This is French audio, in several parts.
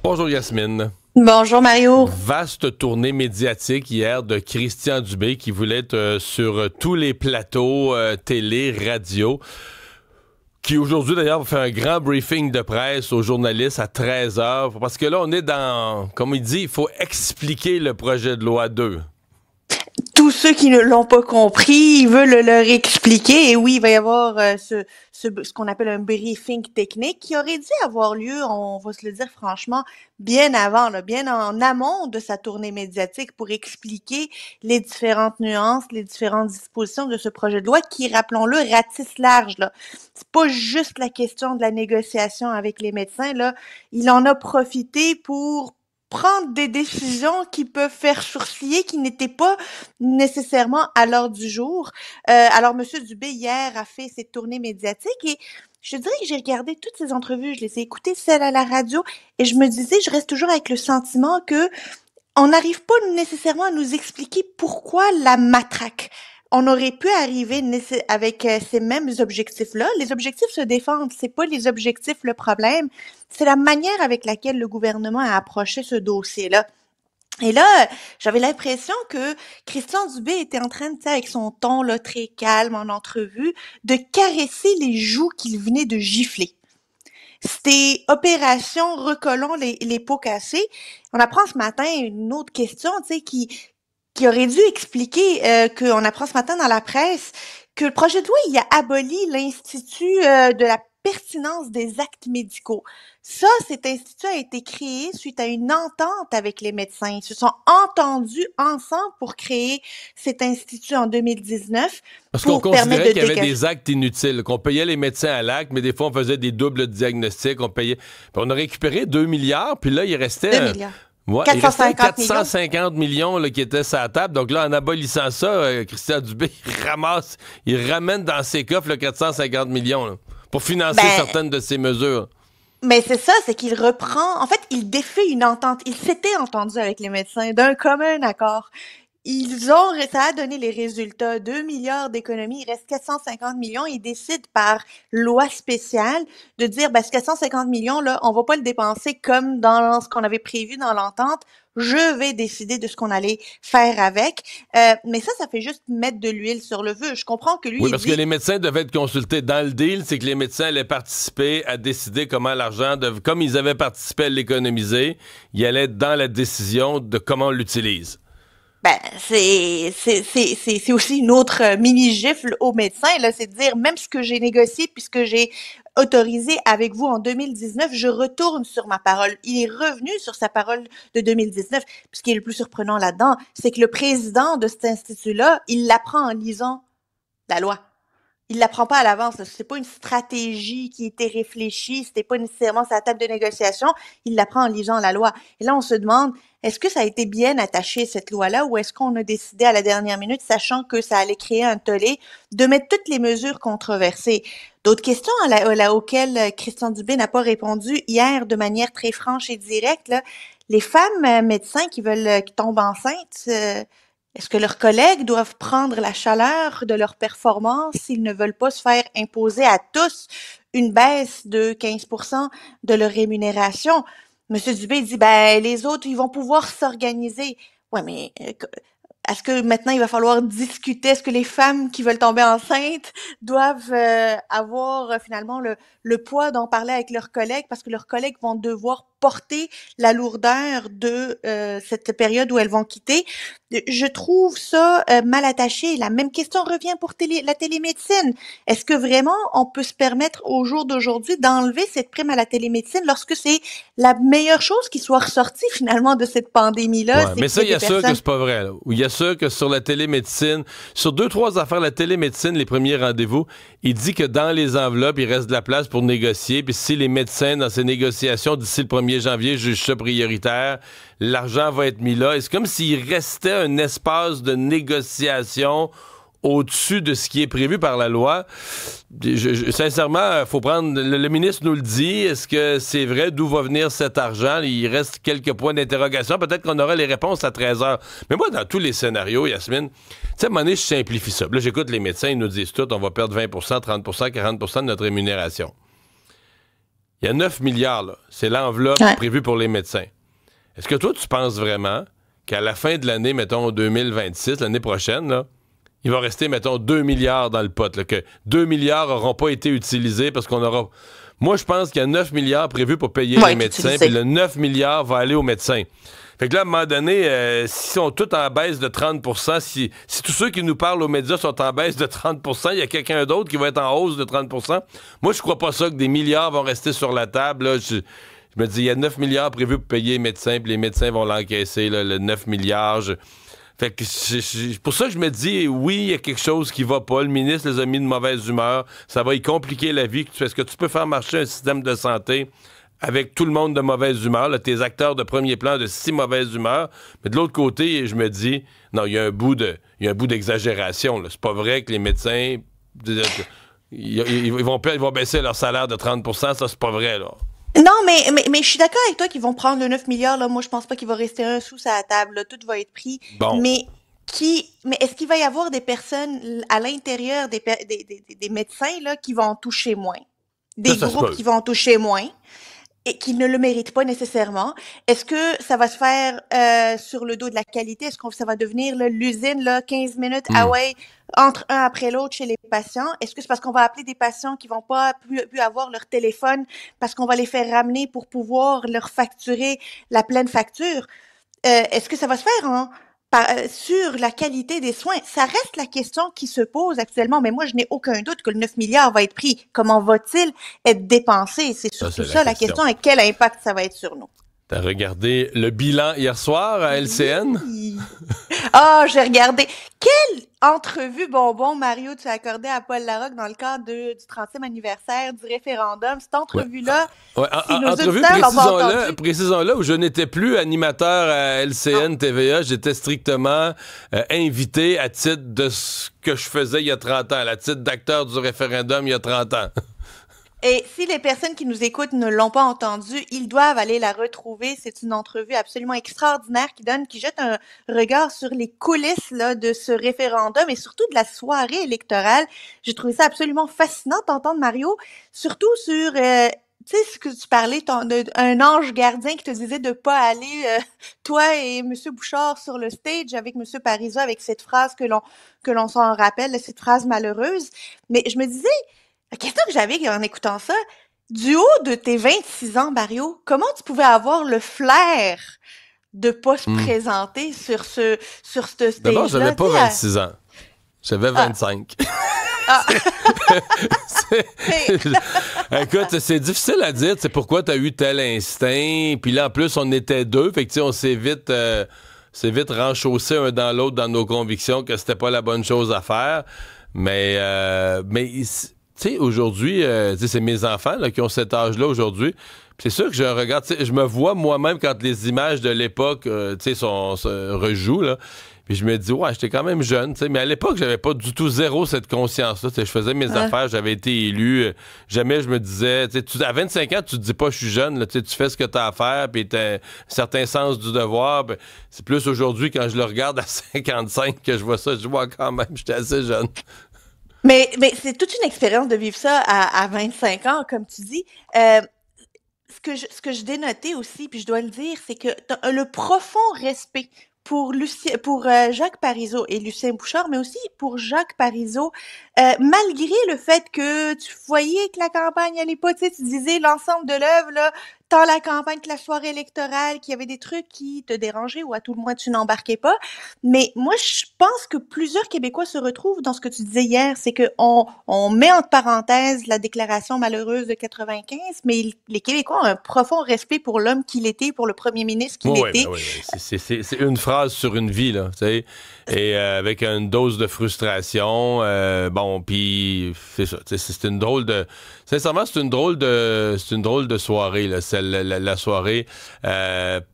Bonjour Yasmine. Bonjour Mario. Vaste tournée médiatique hier de Christian Dubé qui voulait être sur tous les plateaux télé, radio, qui aujourd'hui d'ailleurs va faire un grand briefing de presse aux journalistes à 13h, parce que là on est dans, comme il dit, il faut expliquer le projet de loi 2. Tous ceux qui ne l'ont pas compris, ils veulent leur expliquer. Et oui, il va y avoir ce qu'on appelle un briefing technique qui aurait dû avoir lieu, on va se le dire franchement, bien avant, là, bien en amont de sa tournée médiatique pour expliquer les différentes nuances, les différentes dispositions de ce projet de loi qui, rappelons-le, ratisse large, là. C'est pas juste la question de la négociation avec les médecins, là. Il en a profité pour prendre des décisions qui peuvent faire sourciller, qui n'étaient pas nécessairement à l'ordre du jour. Alors, Monsieur Dubé, hier, a fait cette tournée médiatique et je dirais que j'ai regardé toutes ces entrevues, je les ai écoutées, celles à la radio, et je me disais, je reste toujours avec le sentiment que on n'arrive pas nécessairement à nous expliquer pourquoi la matraque. On aurait pu arriver avec ces mêmes objectifs-là. Les objectifs se défendent, c'est pas les objectifs le problème, c'est la manière avec laquelle le gouvernement a approché ce dossier-là. Et là, j'avais l'impression que Christian Dubé était en train, tu sais, avec son ton là très calme en entrevue, de caresser les joues qu'il venait de gifler. C'était opération recollons les pots cassés. On apprend ce matin une autre question, tu sais, qui aurait dû expliquer qu'on apprend ce matin dans la presse que le projet de loi, il a aboli l'Institut de la pertinence des actes médicaux. Ça, cet institut a été créé suite à une entente avec les médecins. Ils se sont entendus ensemble pour créer cet institut en 2019. Parce qu'on considérait qu'il y avait des actes inutiles, qu'on payait les médecins à l'acte, mais des fois on faisait des doubles diagnostics, on payait. Puis on a récupéré 2 milliards, puis là, il restait... 2 milliards. Ouais, 450 millions là, qui étaient sur la table. Donc là, en abolissant ça, Christian Dubé, il ramène dans ses coffres le 450 millions là, pour financer certaines de ses mesures. Mais c'est ça, c'est qu'il reprend... En fait, il défait une entente. Il s'était entendu avec les médecins d'un commun accord. Ça a donné les résultats. 2 milliards d'économies, il reste 450 millions. Ils décident par loi spéciale de dire, ce 450 millions, là, on va pas le dépenser comme dans ce qu'on avait prévu dans l'entente. Je vais décider de ce qu'on allait faire avec. Mais ça fait juste mettre de l'huile sur le feu. Je comprends que lui, oui, parce que les médecins devaient être consultés. Dans le deal, c'est que les médecins allaient participer à décider comment l'argent, comme ils avaient participé à l'économiser, ils allaient être dans la décision de comment on l'utilise. C'est aussi une autre mini-gifle aux médecins, là, c'est de dire, même ce que j'ai négocié puis ce que j'ai autorisé avec vous en 2019, je retourne sur ma parole. Il est revenu sur sa parole de 2019. Puis ce qui est le plus surprenant là-dedans, c'est que le président de cet institut-là, il l'apprend en lisant la loi. Il l'apprend pas à l'avance. C'est pas une stratégie qui était réfléchie. C'était pas nécessairement sa table de négociation. Il l'apprend en lisant la loi. Et là, on se demande, est-ce que ça a été bien attaché, cette loi-là, ou est-ce qu'on a décidé à la dernière minute, sachant que ça allait créer un tollé, de mettre toutes les mesures controversées? D'autres questions auxquelles Christian Dubé n'a pas répondu hier de manière très franche et directe, là. Les femmes médecins qui tombent enceintes, est-ce que leurs collègues doivent prendre la chaleur de leur performance s'ils ne veulent pas se faire imposer à tous une baisse de 15% de leur rémunération? Monsieur Dubé dit, les autres, ils vont pouvoir s'organiser. Ouais, mais est-ce que maintenant, il va falloir discuter? Est-ce que les femmes qui veulent tomber enceintes doivent avoir finalement le poids d'en parler avec leurs collègues parce que leurs collègues vont devoir porter la lourdeur de cette période où elles vont quitter? Je trouve ça mal attaché. La même question revient pour la télémédecine. Est-ce que vraiment on peut se permettre au jour d'aujourd'hui d'enlever cette prime à la télémédecine lorsque c'est la meilleure chose qui soit ressortie finalement de cette pandémie-là? Ouais, mais ça, il y a sûr que c'est pas vrai. Il y a sûr que sur la télémédecine, sur 2-3 affaires, la télémédecine, les premiers rendez-vous, il dit que dans les enveloppes, il reste de la place pour négocier. Puis si les médecins, dans ces négociations, d'ici le 1er janvier, jugent ça prioritaire, l'argent va être mis là. Et c'est comme s'il restait un espace de négociation au-dessus de ce qui est prévu par la loi. Sincèrement, il faut prendre... Le ministre nous le dit. Est-ce que c'est vrai? D'où va venir cet argent? Il reste quelques points d'interrogation. Peut-être qu'on aura les réponses à 13h. Mais moi, dans tous les scénarios, Yasmine, tu sais, à un moment donné, je simplifie ça. Là, j'écoute les médecins, ils nous disent tout, on va perdre 20%, 30%, 40% de notre rémunération. Il y a 9 milliards, là. C'est l'enveloppe prévue pour les médecins. Est-ce que toi, tu penses vraiment qu'à la fin de l'année, mettons 2026, l'année prochaine, là, il va rester, mettons, 2 milliards dans le pot, là, que 2 milliards n'auront pas été utilisés parce qu'on aura... Moi, je pense qu'il y a 9 milliards prévus pour payer les médecins, puis le 9 milliards va aller aux médecins. Fait que là, à un moment donné, s'ils sont tous en baisse de 30 si tous ceux qui nous parlent aux médias sont en baisse de 30 il y a quelqu'un d'autre qui va être en hausse de 30 moi, je crois pas ça que des milliards vont rester sur la table. Là. Je me dis, il y a 9 milliards prévus pour payer les médecins, puis les médecins vont l'encaisser, là, le 9 milliards. Fait que pour ça que je me dis, oui, il y a quelque chose qui va pas. Le ministre les a mis de mauvaise humeur. Ça va y compliquer la vie. Est-ce que tu peux faire marcher un système de santé avec tout le monde de mauvaise humeur, là, tes acteurs de premier plan de si mauvaise humeur? Mais de l'autre côté, je me dis, non, il y a un bout d'exagération. Là. C'est pas vrai que les médecins, ils vont baisser leur salaire de 30 ça, c'est pas vrai, là. Non, mais je suis d'accord avec toi qu'ils vont prendre le 9 milliards. Là. Moi, je pense pas qu'il va rester un sou à la table. Là. Tout va être pris. Bon. Mais est-ce qu'il va y avoir des personnes à l'intérieur des médecins là, qui vont toucher moins? Des groupes qui vont toucher moins et qui ne le méritent pas nécessairement? Est-ce que ça va se faire sur le dos de la qualité? Est-ce que ça va devenir là, l'usine, là, 15 minutes, entre un après l'autre chez les patients? Est-ce que c'est parce qu'on va appeler des patients qui vont pas pu avoir leur téléphone parce qu'on va les faire ramener pour pouvoir leur facturer la pleine facture? Est-ce que ça va se faire sur la qualité des soins? Ça reste la question qui se pose actuellement, mais moi, je n'ai aucun doute que le 9 milliards va être pris. Comment va-t-il être dépensé? C'est surtout ça la question. Et quel impact ça va être sur nous? T'as regardé le bilan hier soir à LCN? J'ai regardé. Quelle entrevue bonbon, Mario, tu as accordé à Paul Larocque dans le cadre du 30e anniversaire du référendum. Cette entrevue-là, si nos auditeurs l'ont pas entendu... Précisons-le, où je n'étais plus animateur à LCN TVA, j'étais strictement invité à titre de ce que je faisais il y a 30 ans, à titre d'acteur du référendum il y a 30 ans. Et si les personnes qui nous écoutent ne l'ont pas entendue, ils doivent aller la retrouver. C'est une entrevue absolument extraordinaire qui jette un regard sur les coulisses là, de ce référendum et surtout de la soirée électorale. J'ai trouvé ça absolument fascinant d'entendre Mario, surtout sur... tu sais, ce que tu parlais, un ange gardien qui te disait de pas aller, toi et M. Bouchard, sur le stage avec M. Parizeau, avec cette phrase que l'on s'en rappelle, cette phrase malheureuse. Mais je me disais... La question que j'avais en écoutant ça, du haut de tes 26 ans, Mario, comment tu pouvais avoir le flair de pas se présenter sur ce stage-là? D'abord, j'avais pas 26 ans. J'avais 25. Écoute, c'est difficile à dire. C'est pourquoi tu as eu tel instinct. Puis là, en plus, on était deux. Fait que, on s'est vite renchaussé un dans l'autre dans nos convictions que c'était pas la bonne chose à faire. Mais tu sais, aujourd'hui, c'est mes enfants là, qui ont cet âge-là aujourd'hui. C'est sûr que je regarde, je me vois moi-même quand les images de l'époque se rejouent, là. Puis je me dis, ouais, j'étais quand même jeune, mais à l'époque, j'avais pas du tout zéro cette conscience-là. Je faisais mes affaires, j'avais été élu. Jamais je me disais, à 25 ans, tu te dis pas, je suis jeune, là, tu fais ce que tu as à faire, puis tu as un certain sens du devoir. Ben, c'est plus aujourd'hui, quand je le regarde à 55, que je vois ça, je vois quand même, j'étais assez jeune. Mais c'est toute une expérience de vivre ça à 25 ans, comme tu dis. Ce que je dénotais aussi, puis je dois le dire, c'est que t'as le profond respect pour Jacques Parizeau et Lucien Bouchard, mais aussi pour Jacques Parizeau, malgré le fait que tu voyais que la campagne allait pas, tu disais l'ensemble de l'œuvre, là, tant la campagne que la soirée électorale, qu'il y avait des trucs qui te dérangeaient ou à tout le moins tu n'embarquais pas. Mais moi, je pense que plusieurs Québécois se retrouvent dans ce que tu disais hier, c'est que on met entre parenthèses la déclaration malheureuse de 95, mais les Québécois ont un profond respect pour l'homme qu'il était, pour le premier ministre qu'il était. Oui. C'est une phrase sur une vie, là, tu sais, et avec une dose de frustration. Puis c'est ça, c'est une drôle de... Sincèrement, c'est une drôle de soirée, là, la soirée.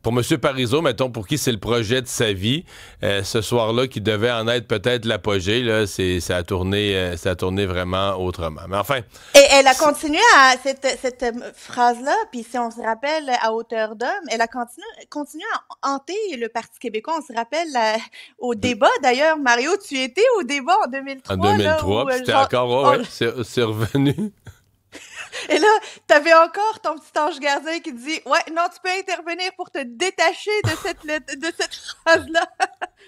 Pour M. Parizeau, mettons, pour qui c'est le projet de sa vie, ce soir-là, qui devait en être peut-être l'apogée, là, ça a tourné vraiment autrement. Mais enfin... Et elle a continué à cette phrase-là, puis si on se rappelle à hauteur d'homme, elle a continué à hanter le Parti québécois. On se rappelle au débat, d'ailleurs, Mario, tu étais au débat en 2003. En 2003, puis c'était encore... c'est revenu. Et là, t'avais encore ton petit ange gardien qui te dit « Ouais, non, tu peux intervenir pour te détacher de cette phrase-là. »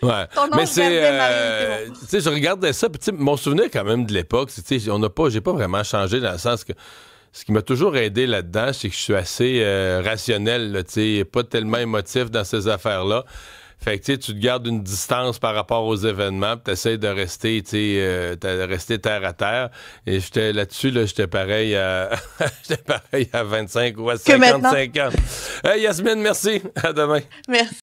Ouais. Ton Mais ange gardien, Mario, c'est bon. tu sais, je regardais ça, puis tu sais, mon souvenir quand même de l'époque, tu sais, j'ai pas vraiment changé dans le sens que ce qui m'a toujours aidé là-dedans, c'est que je suis assez rationnel, là, tu sais, pas tellement émotif dans ces affaires-là. Fait que tu sais, tu te gardes une distance par rapport aux événements, puis t'essaies de rester, tu sais, rester terre à terre. Et j'étais là-dessus, là, j'étais pareil à j'étais pareil à 25 ou à 55 ans. Hey, Yasmine, merci. À demain. Merci.